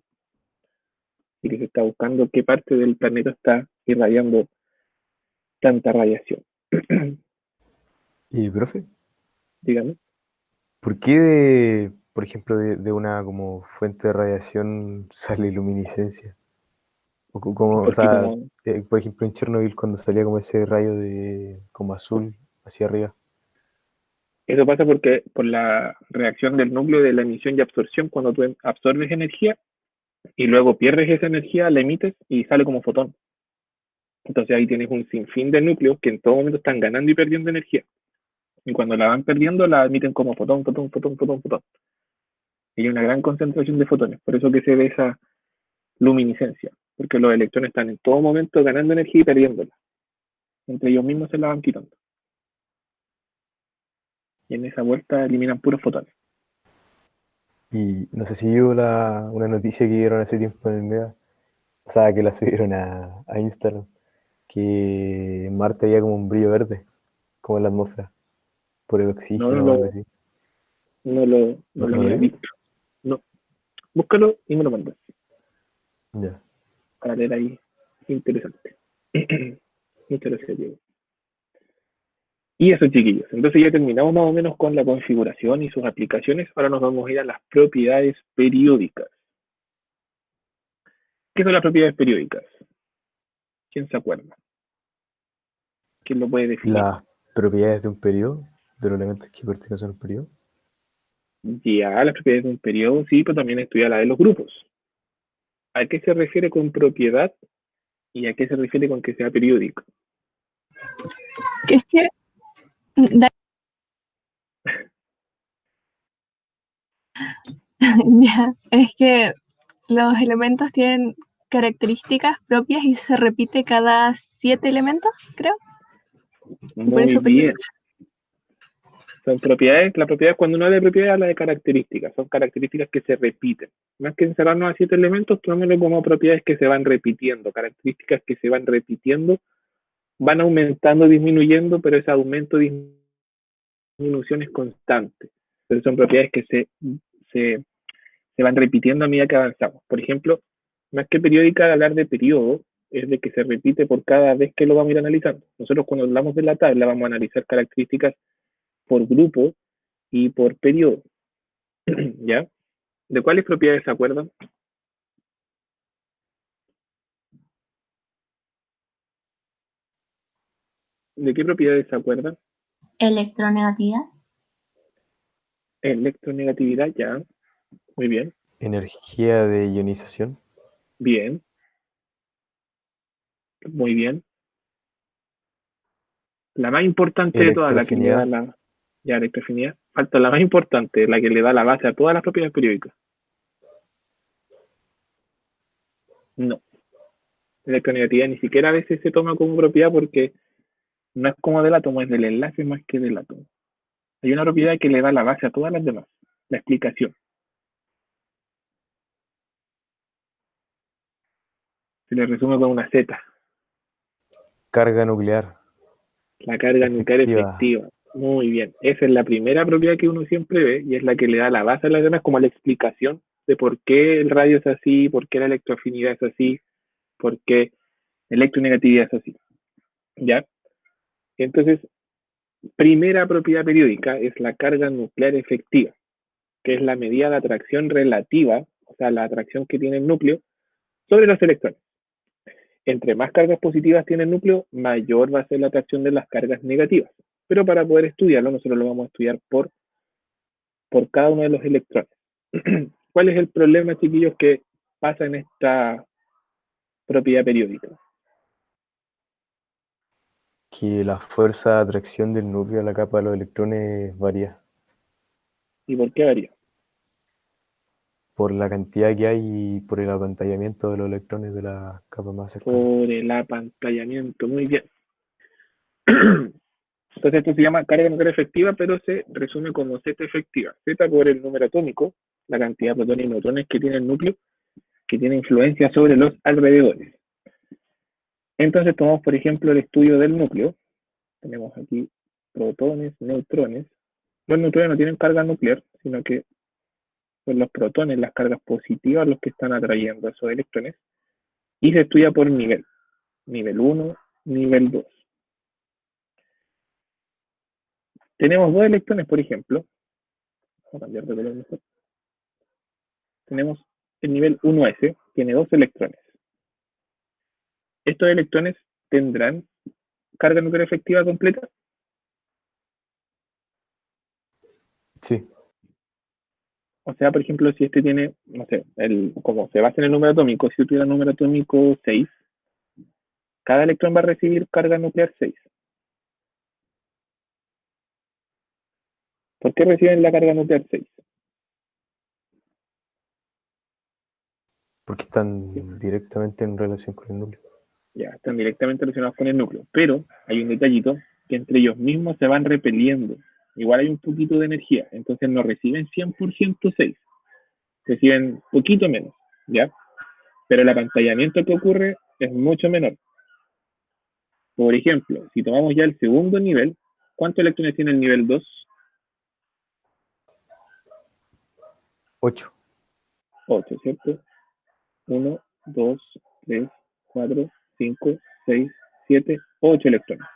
Y que se está buscando qué parte del planeta está irradiando tanta radiación. Y, profe, Dígame. ¿por qué por ejemplo, de una como fuente de radiación sale luminiscencia? O Porque sea, como por ejemplo, en Chernobyl cuando salía como ese rayo de como azul hacia arriba. eso pasa porque por la reacción del núcleo de la emisión y absorción, cuando tú absorbes energía y luego pierdes esa energía, la emites y sale como fotón. Entonces ahí tienes un sinfín de núcleos que en todo momento están ganando y perdiendo energía. Y cuando la van perdiendo, la emiten como fotón, fotón, fotón, fotón, fotón. Y hay una gran concentración de fotones. Por eso que se ve esa luminiscencia. Porque los electrones están en todo momento ganando energía y perdiéndola. Entre ellos mismos se la van quitando. Y en esa vuelta eliminan puros fotones. Y no sé si vio una noticia que dieron hace tiempo en el medio, o sea, que la subieron a Instagram, que en Marte había como un brillo verde, como en la atmósfera, por el No, no oxígeno o algo lo, así. no lo ¿No lo había vio? visto. No. Búscalo y me lo mandas. Ya. Para leer ahí. Interesante. Muchas gracias, Diego. Y eso, chiquillos. Entonces ya terminamos más o menos con la configuración y sus aplicaciones. Ahora nos vamos a ir a las propiedades periódicas. ¿Qué son las propiedades periódicas? ¿Quién se acuerda? ¿Quién lo puede definir? Las propiedades de un periodo, de los elementos que pertenecen a un periodo. Ya, las propiedades de un periodo, sí, pero también estudia la de los grupos. ¿A qué se refiere con propiedad y a qué se refiere con que sea periódico? Que es que, ya, es que los elementos tienen características propias y se repite cada 7 elementos, creo. Por Muy eso bien. Son propiedades, la propiedad, cuando uno habla de propiedad, habla de características, son características que se repiten. Más que encerrarnos a 7 elementos, tomémoslo como propiedades que se van repitiendo, características que se van repitiendo, van aumentando, disminuyendo, pero ese aumento, disminución es constante. Entonces son propiedades que se van repitiendo a medida que avanzamos. Por ejemplo, más que periódica, al hablar de periodo, es de que se repite por cada vez que lo vamos a ir analizando. Nosotros cuando hablamos de la tabla vamos a analizar características por grupo y por periodo. ¿Ya? ¿De cuáles propiedades se acuerdan? ¿De qué propiedades se acuerdan? Electronegatividad. Electronegatividad, ya. Muy bien. Energía de ionización. Bien. Muy bien. La más importante de todas, la que le da Electroafinidad. ya, electroafinidad. Falta la más importante, la que le da la base a todas las propiedades periódicas. No. electronegatividad ni siquiera a veces se toma como propiedad porque no es como del átomo, es del enlace más que del átomo. Hay una propiedad que le da la base a todas las demás, la explicación. Se le resume con una Z, Carga nuclear. la carga nuclear efectiva. Muy bien, esa es la primera propiedad que uno siempre ve y es la que le da la base a las demás, como la explicación de por qué el radio es así, por qué la electroafinidad es así, por qué la electronegatividad es así. ¿Ya? Entonces, primera propiedad periódica es la carga nuclear efectiva, que es la medida de atracción relativa, o sea, la atracción que tiene el núcleo sobre los electrones. Entre más cargas positivas tiene el núcleo, mayor va a ser la atracción de las cargas negativas. Pero para poder estudiarlo, nosotros lo vamos a estudiar por cada uno de los electrones. ¿Cuál es el problema, chiquillos, que pasa en esta propiedad periódica? Que la fuerza de atracción del núcleo a la capa de los electrones varía ¿Y por qué varía? por la cantidad que hay y por el apantallamiento de los electrones de la capa más cercana. Por el apantallamiento, muy bien. Entonces esto se llama carga nuclear efectiva, pero se resume como Z efectiva. Z por el número atómico, la cantidad de protones y neutrones que tiene el núcleo, que tiene influencia sobre los alrededores. Entonces tomamos, por ejemplo, el estudio del núcleo. Tenemos aquí protones, neutrones. Los neutrones no tienen carga nuclear, sino que son los protones, las cargas positivas, los que están atrayendo a esos electrones. Y se estudia por nivel. Nivel 1, nivel 2. Tenemos dos electrones, por ejemplo. Vamos a cambiar de color mejor. Tenemos el nivel 1s, tiene dos electrones. ¿Estos electrones tendrán carga nuclear efectiva completa? Sí, O sea, por ejemplo, si este tiene, no sé, como se basa en el número atómico, si tuviera el número atómico 6, cada electrón va a recibir carga nuclear 6. ¿Por qué reciben la carga nuclear 6? porque están directamente en relación con el núcleo. Ya, están directamente relacionados con el núcleo. Pero hay un detallito, que entre ellos mismos se van repeliendo. Igual hay un poquito de energía, entonces no reciben 100% 6. Reciben poquito menos, ¿ya? Pero el apantallamiento que ocurre es mucho menor. Por ejemplo, si tomamos ya el segundo nivel, ¿cuántos electrones tiene el nivel 2? 8. 8, ¿cierto? 1, 2, 3, 4, 5, 6, 7, 8 electrones.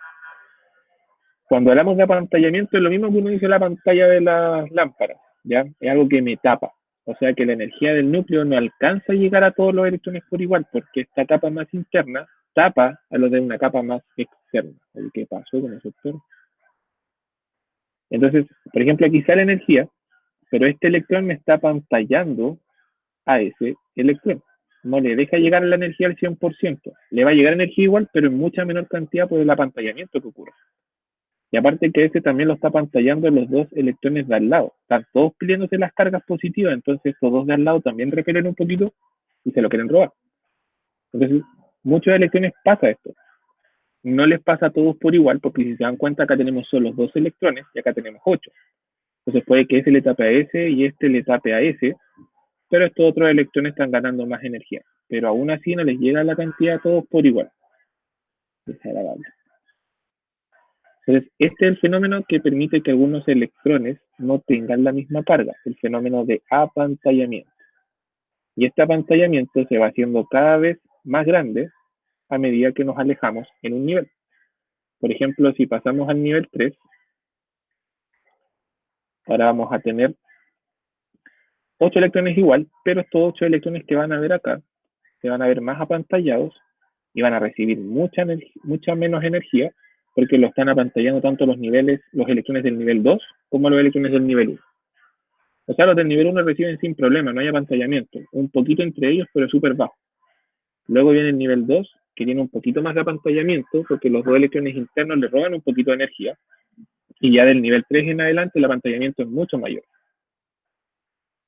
Cuando hablamos de apantallamiento es lo mismo que uno dice la pantalla de las lámparas, ¿ya? Es algo que me tapa. O sea que la energía del núcleo no alcanza a llegar a todos los electrones por igual, porque esta capa más interna tapa a los de una capa más externa. ¿Qué pasó con ese sector? Entonces, por ejemplo, aquí sale energía, pero este electrón me está apantallando a ese electrón. No le deja llegar la energía al 100%. Le va a llegar energía igual, pero en mucha menor cantidad por el apantallamiento que ocurre. Y aparte que ese también lo está apantallando los dos electrones de al lado. Están todos peleándose las cargas positivas, entonces estos dos de al lado también repelen un poquito y se lo quieren robar. Entonces, muchos electrones pasa esto. No les pasa a todos por igual, porque si se dan cuenta, acá tenemos solo 2 electrones y acá tenemos 8. Entonces puede que ese le tape a ese y este le tape a ese, pero estos otros electrones están ganando más energía. Pero aún así no les llega la cantidad a todos por igual. Desagradable. Entonces, este es el fenómeno que permite que algunos electrones no tengan la misma carga, el fenómeno de apantallamiento. Y este apantallamiento se va haciendo cada vez más grande a medida que nos alejamos en un nivel. Por ejemplo, si pasamos al nivel 3, ahora vamos a tener 8 electrones igual, pero estos 8 electrones que van a ver acá se van a ver más apantallados y van a recibir mucha menos energía porque lo están apantallando tanto los electrones del nivel 2 como los electrones del nivel 1. O sea, los del nivel 1 reciben sin problema, no hay apantallamiento. Un poquito entre ellos, pero súper bajo. Luego viene el nivel 2, que tiene un poquito más de apantallamiento porque los dos electrones internos le roban un poquito de energía. Y ya del nivel 3 en adelante el apantallamiento es mucho mayor.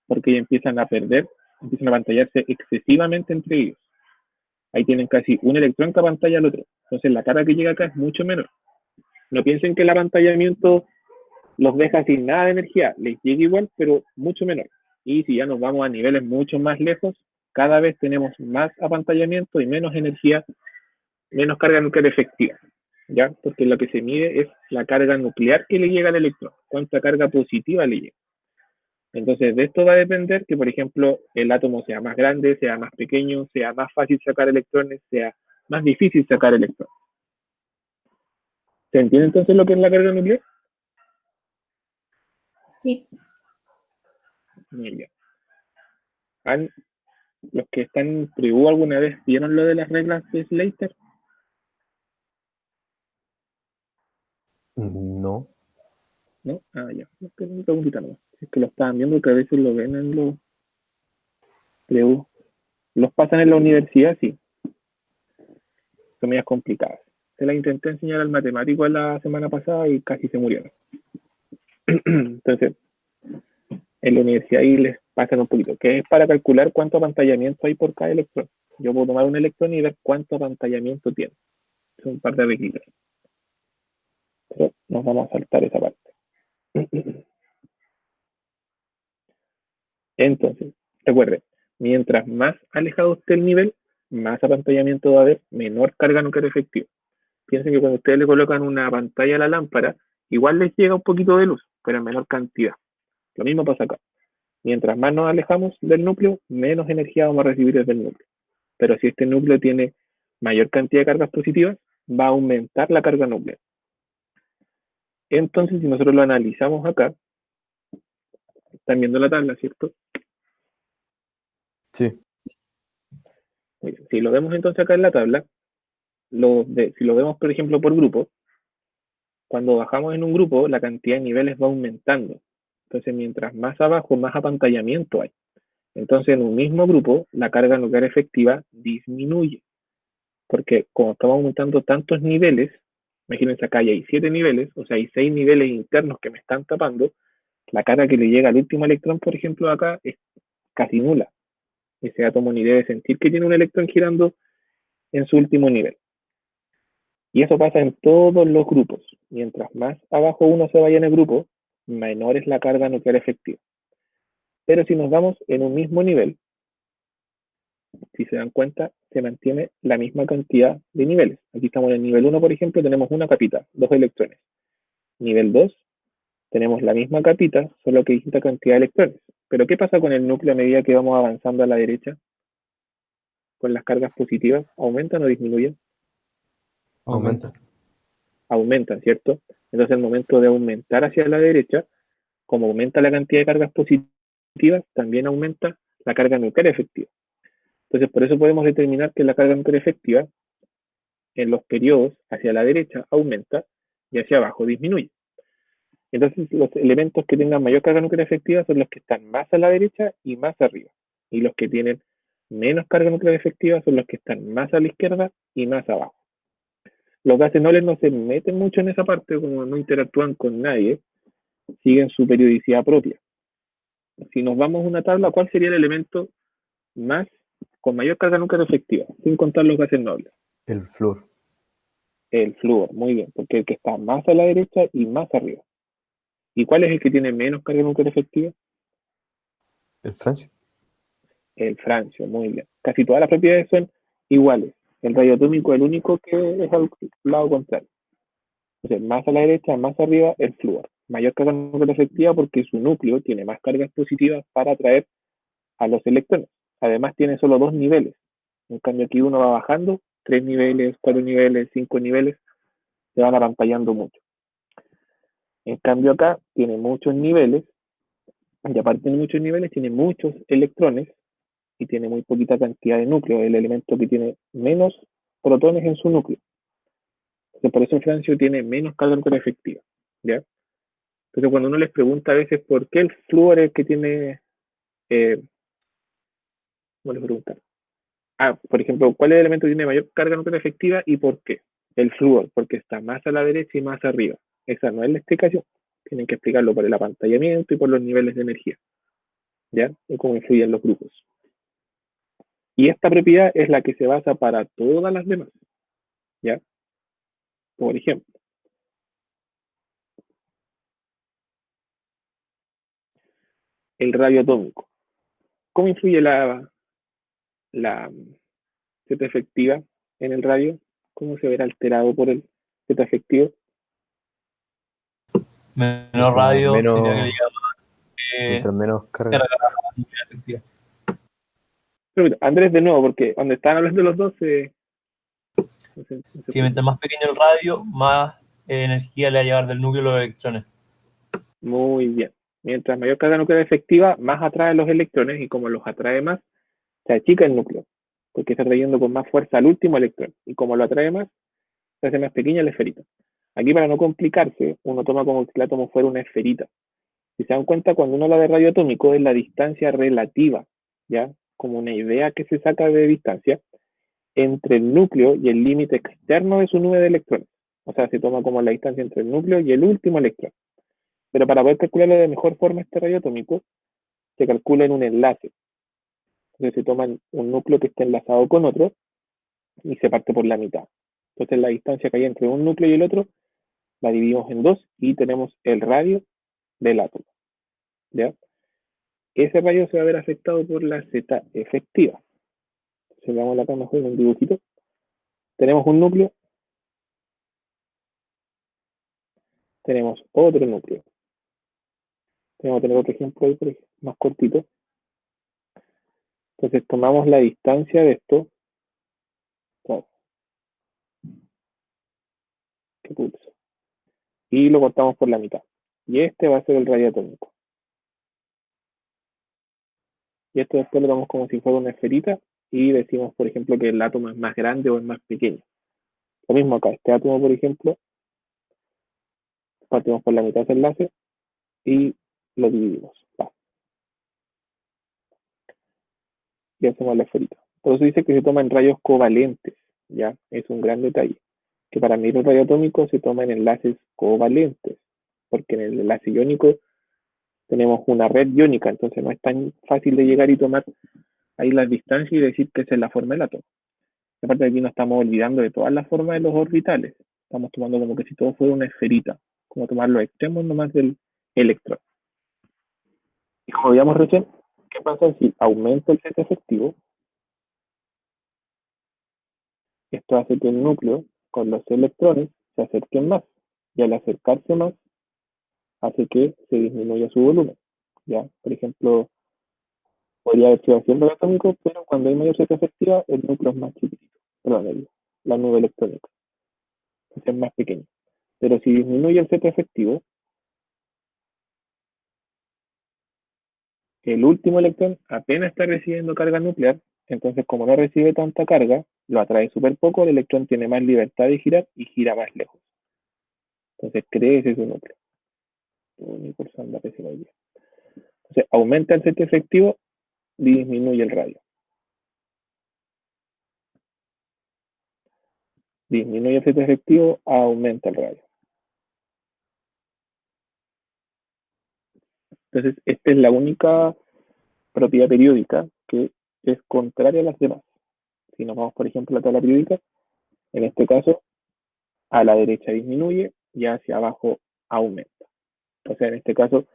Porque ya empiezan a pantallarse excesivamente entre ellos. Ahí tienen casi un electrón que apantalla al otro. Entonces la carga que llega acá es mucho menor. No piensen que el apantallamiento los deja sin nada de energía, les llega igual, pero mucho menor. Y si ya nos vamos a niveles mucho más lejos, cada vez tenemos más apantallamiento y menos energía, menos carga nuclear efectiva, ¿ya? Porque lo que se mide es la carga nuclear que le llega al electrón, cuánta carga positiva le llega. Entonces, de esto va a depender que, por ejemplo, el átomo sea más grande, sea más pequeño, sea más fácil sacar electrones, sea más difícil sacar electrones. ¿Se entiende entonces lo que es la carga nuclear? Sí. Muy bien. Los que están en PRIU alguna vez vieron lo de las reglas de Slater. No. ¿No? Ah, ya. No, que una preguntita nomás. Es que lo estaban viendo, que a veces lo ven en los PRIU. Los pasan en la universidad, sí. Son medias complicadas. Se las intenté enseñar al matemático la semana pasada y casi se murieron. Entonces, en la universidad ahí les pasan un poquito, que es para calcular cuánto apantallamiento hay por cada electrón. Yo puedo tomar un electrón y ver cuánto apantallamiento tiene. Son un par de requisitos. Pero nos vamos a saltar esa parte. Entonces, recuerden, mientras más alejado esté el nivel, más apantallamiento va a haber, menor carga nuclear efectiva. Piensen que cuando ustedes le colocan una pantalla a la lámpara, igual les llega un poquito de luz, pero en menor cantidad. Lo mismo pasa acá. Mientras más nos alejamos del núcleo, menos energía vamos a recibir desde el núcleo. Pero si este núcleo tiene mayor cantidad de cargas positivas, va a aumentar la carga nuclear. Entonces, si nosotros lo analizamos acá, están viendo la tabla, ¿cierto? Sí. Si lo vemos entonces acá en la tabla, si lo vemos, por ejemplo, por grupo, cuando bajamos en un grupo, la cantidad de niveles va aumentando. Entonces, mientras más abajo, más apantallamiento hay. Entonces, en un mismo grupo, la carga nuclear efectiva disminuye. Porque como estamos aumentando tantos niveles, imagínense acá ya hay 7 niveles, o sea, hay 6 niveles internos que me están tapando, la carga que le llega al último electrón, por ejemplo, acá es casi nula. Ese átomo ni debe sentir que tiene un electrón girando en su último nivel. Y eso pasa en todos los grupos. Mientras más abajo uno se vaya en el grupo, menor es la carga nuclear efectiva. Pero si nos vamos en un mismo nivel, si se dan cuenta, se mantiene la misma cantidad de niveles. Aquí estamos en el nivel 1, por ejemplo, tenemos una capita, 2 electrones. Nivel 2, tenemos la misma capita, solo que distinta cantidad de electrones. Pero ¿qué pasa con el núcleo a medida que vamos avanzando a la derecha? Con las cargas positivas, ¿aumentan o disminuyen? Aumenta. Aumentan, ¿cierto? Entonces, al momento de aumentar hacia la derecha, como aumenta la cantidad de cargas positivas, también aumenta la carga nuclear efectiva. Entonces, por eso podemos determinar que la carga nuclear efectiva en los periodos hacia la derecha aumenta y hacia abajo disminuye. Entonces, los elementos que tengan mayor carga nuclear efectiva son los que están más a la derecha y más arriba. Y los que tienen menos carga nuclear efectiva son los que están más a la izquierda y más abajo. Los gases nobles no se meten mucho en esa parte, como no interactúan con nadie, siguen su periodicidad propia. Si nos vamos a una tabla, ¿cuál sería el elemento con mayor carga nuclear efectiva, sin contar los gases nobles? El flúor. El flúor, muy bien, porque es el que está más a la derecha y más arriba. ¿Y cuál es el que tiene menos carga nuclear efectiva? El francio. El francio, muy bien. Casi todas las propiedades son iguales. El radioatómico es el único que es al lado contrario. Entonces, más a la derecha, más arriba, el flúor. Mayor carga nuclear efectiva porque su núcleo tiene más cargas positivas para atraer a los electrones. Además, tiene solo 2 niveles. En cambio, aquí uno va bajando, 3 niveles, 4 niveles, 5 niveles, se van apantallando mucho. En cambio, acá tiene muchos niveles, y aparte de muchos niveles, tiene muchos electrones y tiene muy poquita cantidad de núcleo, el elemento que tiene menos protones en su núcleo. Entonces, por eso el francio tiene menos carga nuclear efectiva, ¿ya? Entonces, cuando uno les pregunta a veces por qué el flúor es el que tiene, ¿cómo les preguntan? Por ejemplo, ¿cuál es el elemento que tiene mayor carga nuclear efectiva y por qué? El flúor, porque está más a la derecha y más arriba. Esa no es la explicación. Tienen que explicarlo por el apantallamiento y por los niveles de energía, ¿ya? Y cómo influyen los grupos. Y esta propiedad es la que se basa para todas las demás, ¿ya? Por ejemplo, el radio atómico. ¿Cómo influye la Z efectiva en el radio? ¿Cómo se verá alterado por el Z efectivo? Menor radio Menos, significa que le llega mientras menos carga. unidad efectiva. Pero, Andrés, de nuevo, porque donde estaban hablando los dos Que mientras más pequeño el radio, más energía le va a llevar del núcleo los electrones. Muy bien. Mientras mayor carga nuclear efectiva, más atrae los electrones y como los atrae más, se achica el núcleo, porque está trayendo con más fuerza al último electrón. Y como lo atrae más, se hace más pequeña la esferita. Aquí, para no complicarse, uno toma como si el átomo fuera una esferita. Si se dan cuenta, cuando uno habla de radio atómico es la distancia relativa, ¿ya? Como una idea que se saca de distancia entre el núcleo y el límite externo de su nube de electrones. O sea, se toma como la distancia entre el núcleo y el último electrón. Pero para poder calcularlo de mejor forma este radio atómico, se calcula en un enlace. Entonces se toma un núcleo que está enlazado con otro y se parte por la mitad. Entonces la distancia que hay entre un núcleo y el otro la dividimos en dos y tenemos el radio del átomo, ¿ya? Ese radio se va a ver afectado por la Z efectiva. Si veamos acá mejor en un dibujito. Tenemos un núcleo, tenemos otro núcleo. Tenemos que tener otro ejemplo ahí, más cortito. Entonces tomamos la distancia de esto. Oh, qué pulso. Y lo cortamos por la mitad. Y este va a ser el radio atómico. Y esto después lo damos como si fuera una esferita y decimos, por ejemplo, que el átomo es más grande o es más pequeño. Lo mismo acá, este átomo, por ejemplo, partimos por la mitad de ese enlace y lo dividimos. Va. Y hacemos la esferita. Por eso dice que se toma en rayos covalentes, ¿ya? Es un gran detalle. Que para medir el radio atómico se toma en enlaces covalentes, porque en el enlace iónico tenemos una red iónica, entonces no es tan fácil de llegar y tomar ahí las distancias y decir que esa es la forma del átomo. Aparte de aquí nos estamos olvidando de todas las formas de los orbitales. Estamos tomando como que si todo fuera una esferita, como tomar los extremos nomás del electrón. Y como veíamos recién, ¿qué pasa si aumenta el Z efectivo? Esto hace que el núcleo con los electrones se acerquen más. Y al acercarse más, hace que se disminuya su volumen. ¿Ya? Por ejemplo, podría haber sido haciendo atómico, pero cuando hay mayor Z efectiva, el núcleo es más chiquitito. Perdón, la nube electrónica. Es más pequeño. Pero si disminuye el Z efectivo, el último electrón apenas está recibiendo carga nuclear, entonces como no recibe tanta carga, lo atrae súper poco, el electrón tiene más libertad de girar y gira más lejos. Entonces crece su núcleo. Entonces aumenta el Z efectivo y disminuye el radio. Disminuye el Z efectivo, aumenta el radio. Entonces esta es la única propiedad periódica que es contraria a las demás. Si nos vamos, por ejemplo, a la tabla periódica, en este caso, a la derecha disminuye y hacia abajo aumenta. O sea, en este caso,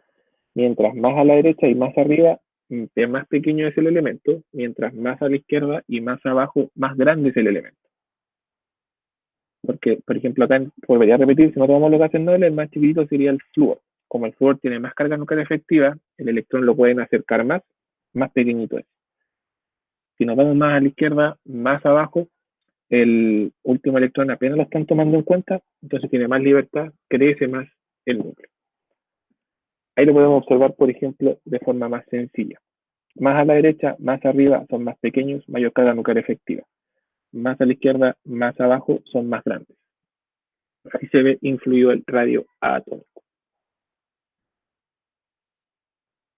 mientras más a la derecha y más arriba, más pequeño es el elemento, mientras más a la izquierda y más abajo, más grande es el elemento. Porque, por ejemplo, acá volvería a repetir, si no tomamos los gases nobles, el más chiquitito sería el flúor. Como el flúor tiene más carga nuclear efectiva, el electrón lo pueden acercar más pequeñito es. Si nos vamos más a la izquierda, más abajo, el último electrón apenas lo están tomando en cuenta, entonces tiene más libertad, crece más el núcleo. Ahí lo podemos observar, por ejemplo, de forma más sencilla. Más a la derecha, más arriba son más pequeños, mayor carga nuclear efectiva. Más a la izquierda, más abajo son más grandes. Así se ve influido el radio atómico.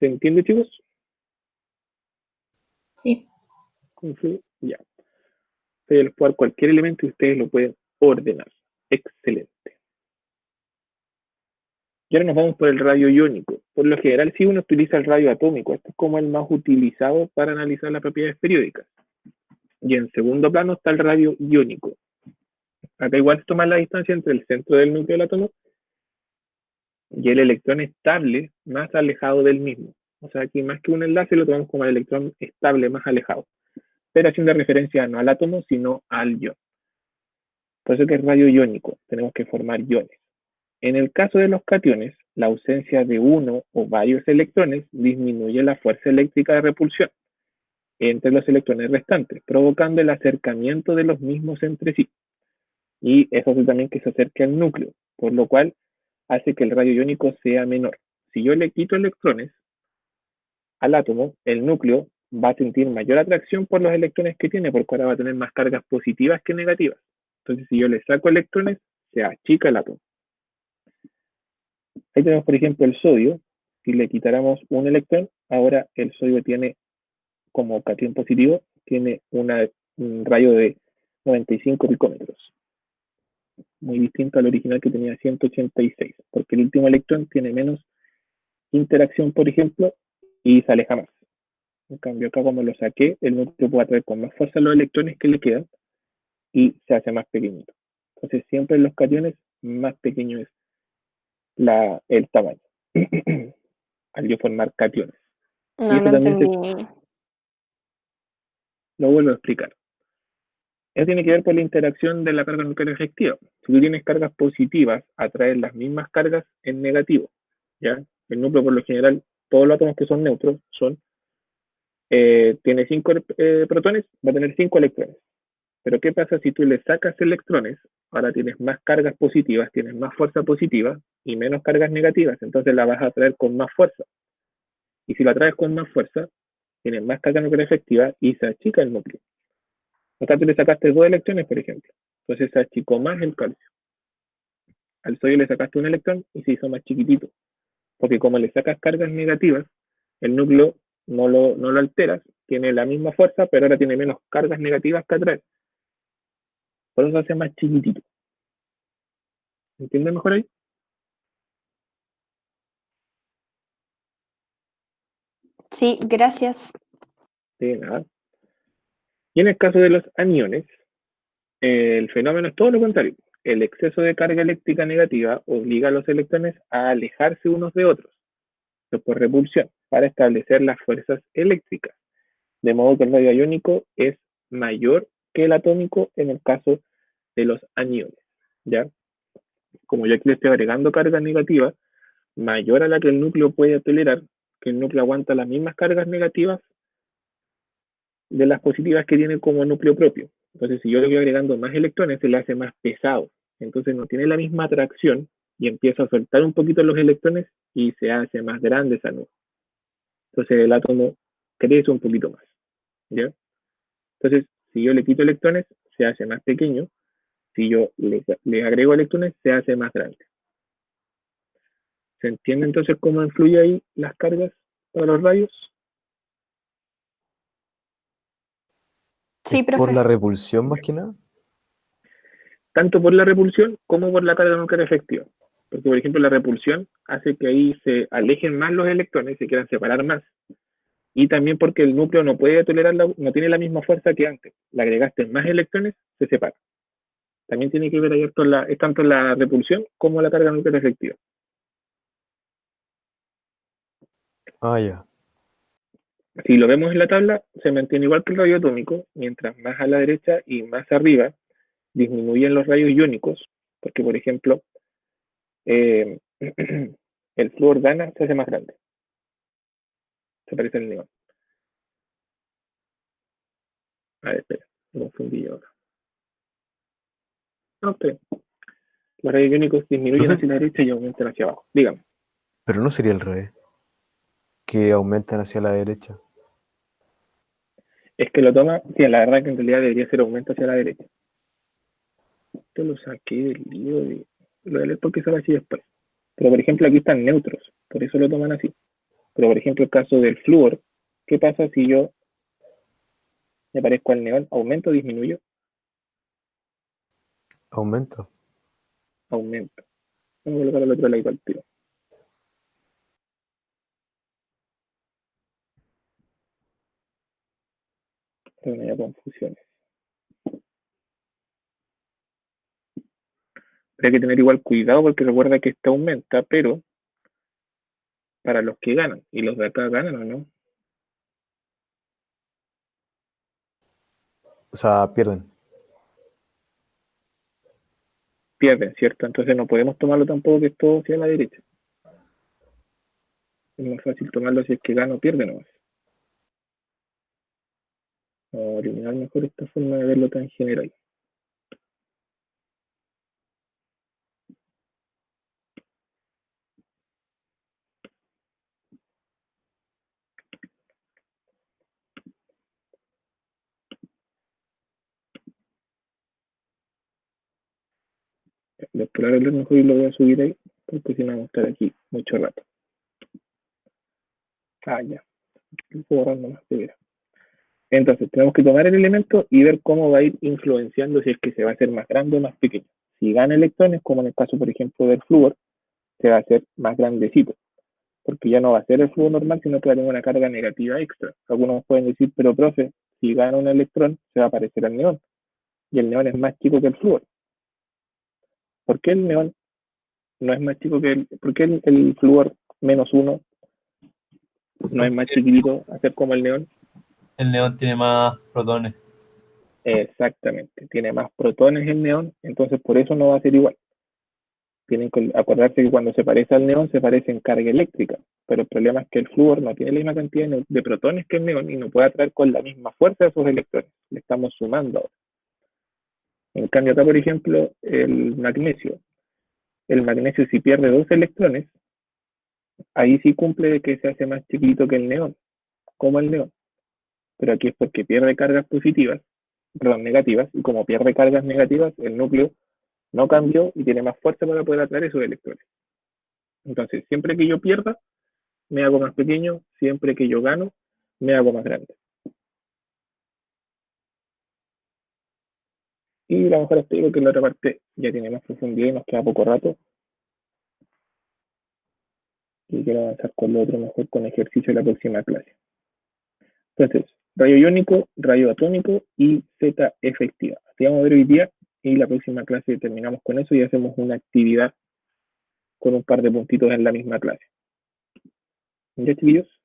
¿Se entiende, chicos? Sí. Ya. Ustedes les pueden dar cualquier elemento y ustedes lo pueden ordenar. Excelente. Y ahora nos vamos por el radio iónico. Por lo general, si uno utiliza el radio atómico, este es como el más utilizado para analizar las propiedades periódicas. Y en segundo plano está el radio iónico. Acá igual se toma la distancia entre el centro del núcleo del átomo y el electrón estable más alejado del mismo. O sea, aquí más que un enlace lo tomamos como el electrón estable más alejado, pero haciendo referencia no al átomo, sino al ion. Por eso que es radio iónico, tenemos que formar iones. En el caso de los cationes, la ausencia de uno o varios electrones disminuye la fuerza eléctrica de repulsión entre los electrones restantes, provocando el acercamiento de los mismos entre sí. Y eso hace también que se acerque al núcleo, por lo cual hace que el radio iónico sea menor. Si yo le quito electrones al átomo, el núcleo va a sentir mayor atracción por los electrones que tiene, porque ahora va a tener más cargas positivas que negativas. Entonces, si yo le saco electrones, se achica el átomo. Ahí tenemos, por ejemplo, el sodio. Si le quitáramos un electrón, ahora el sodio tiene como cation positivo, tiene un radio de 95 picómetros. Muy distinto al original que tenía 186, porque el último electrón tiene menos interacción, por ejemplo, y se aleja más. En cambio, acá como lo saqué, el núcleo puede atraer con más fuerza los electrones que le quedan y se hace más pequeñito. Entonces, siempre en los cationes, más pequeño es el tamaño al yo formar cationes. Y No eso lo también entendí. lo vuelvo a explicar. Eso tiene que ver con la interacción de la carga nuclear efectiva. Si tú tienes cargas positivas, atraes las mismas cargas en negativo. ¿Ya? El núcleo, por lo general, todos los átomos que son neutros tiene 5 protones, va a tener 5 electrones. Pero ¿qué pasa si tú le sacas electrones? Ahora tienes más cargas positivas, tienes más fuerza positiva y menos cargas negativas, entonces la vas a atraer con más fuerza. Y si la atraes con más fuerza, tienes más carga nuclear efectiva y se achica el núcleo. Acá tú le sacaste 2 electrones, por ejemplo. Entonces se achicó más el calcio. Al sodio le sacaste un electrón y se hizo más chiquitito. Porque como le sacas cargas negativas, el núcleo no lo alteras, tiene la misma fuerza, pero ahora tiene menos cargas negativas que atraer. Por eso se hace más chiquitito. ¿Entiendes mejor ahí? Sí, gracias. Sí, nada. Y en el caso de los aniones, el fenómeno es todo lo contrario. El exceso de carga eléctrica negativa obliga a los electrones a alejarse unos de otros, por repulsión, para establecer las fuerzas eléctricas. De modo que el radio iónico es mayor que el atómico en el caso de los aniones. ¿Ya? Como yo aquí le estoy agregando carga negativa, mayor a la que el núcleo puede tolerar, que el núcleo aguanta las mismas cargas negativas de las positivas que tiene como núcleo propio. Entonces, si yo le voy agregando más electrones, se le hace más pesado. Entonces, no tiene la misma atracción y empieza a soltar un poquito los electrones y se hace más grande esa nube. Entonces, el átomo crece un poquito más. ¿Ya? Entonces, si yo le quito electrones, se hace más pequeño. Si yo le agrego electrones, se hace más grande. ¿Se entiende entonces cómo influye ahí las cargas para los rayos? Sí, ¿Es por profe. la repulsión más que nada? Tanto por la repulsión como por la carga nuclear efectiva. Porque, por ejemplo, la repulsión hace que ahí se alejen más los electrones, se quieran separar más. Y también porque el núcleo no puede tolerar, no tiene la misma fuerza que antes. Le agregaste más electrones, se separa. También tiene que ver ahí es tanto la repulsión como la carga nuclear efectiva. Ah, ya. Si lo vemos en la tabla, se mantiene igual que el radio atómico, mientras más a la derecha y más arriba disminuyen los rayos iónicos, porque, por ejemplo, el flúor gana, se hace más grande. Se parece al neón. A ver, espera, me confundí ahora. No, espera. Los rayos iónicos disminuyen Profe, hacia la derecha y aumentan hacia abajo. Dígame. pero no sería al revés, que aumentan hacia la derecha. Es que lo toma, sí, la verdad que en realidad debería ser aumento hacia la derecha. Esto lo saqué del libro lo de leer porque sale así después. Pero por ejemplo aquí están neutros, por eso lo toman así. Pero por ejemplo el caso del flúor, ¿qué pasa si yo me parezco al neón? ¿Aumento o disminuyo? Aumenta. Aumento. Vamos a colocar al otro lado al tiro. Pero no haya confusiones. hay que tener igual cuidado porque recuerda que esta aumenta, pero para los que ganan, y los de acá ganan o no. O sea, pierden. Pierden, ¿cierto? Entonces no podemos tomarlo tampoco que todo hacia la derecha. Es más fácil tomarlo si es que gana o pierde nomás. Vamos a eliminar mejor esta forma de verlo tan general. Voy a explorar el mejor y lo voy a subir ahí, porque si no vamos a estar aquí mucho rato. Ya. Estoy borrando más de veras. Entonces, tenemos que tomar el elemento y ver cómo va a ir influenciando si es que se va a hacer más grande o más pequeño. Si gana electrones, como en el caso, por ejemplo, del flúor, se va a hacer más grandecito, porque ya no va a ser el flúor normal, sino que va a tener una carga negativa extra. Algunos pueden decir, pero profe, si gana un electrón, se va a parecer al neón, y el neón es más chico que el flúor. ¿Por qué el neón no es más chico que el... ¿Por qué el flúor -1 no es más chiquitito, hacer como el neón? El neón tiene más protones. Exactamente, tiene más protones el neón, entonces por eso no va a ser igual. Tienen que acordarse que cuando se parece al neón se parece en carga eléctrica, pero el problema es que el flúor no tiene la misma cantidad de protones que el neón y no puede atraer con la misma fuerza esos electrones. Le estamos sumando ahora. En cambio acá, por ejemplo, el magnesio si pierde 2 electrones, ahí sí cumple de que se hace más chiquito que el neón, como el neón. Pero aquí es porque pierde cargas negativas, y como pierde cargas negativas, el núcleo no cambió y tiene más fuerza para poder atraer esos electrones. Entonces, siempre que yo pierda, me hago más pequeño, siempre que yo gano, me hago más grande. Y a lo mejor te digo que la otra parte ya tiene más profundidad y nos queda poco rato. Y quiero avanzar con lo otro mejor con ejercicio de la próxima clase. Entonces, rayo iónico, rayo atómico y Z efectiva. Así vamos a ver hoy día y la próxima clase terminamos con eso y hacemos una actividad con un par de puntitos en la misma clase. ¿Ya, chiquillos?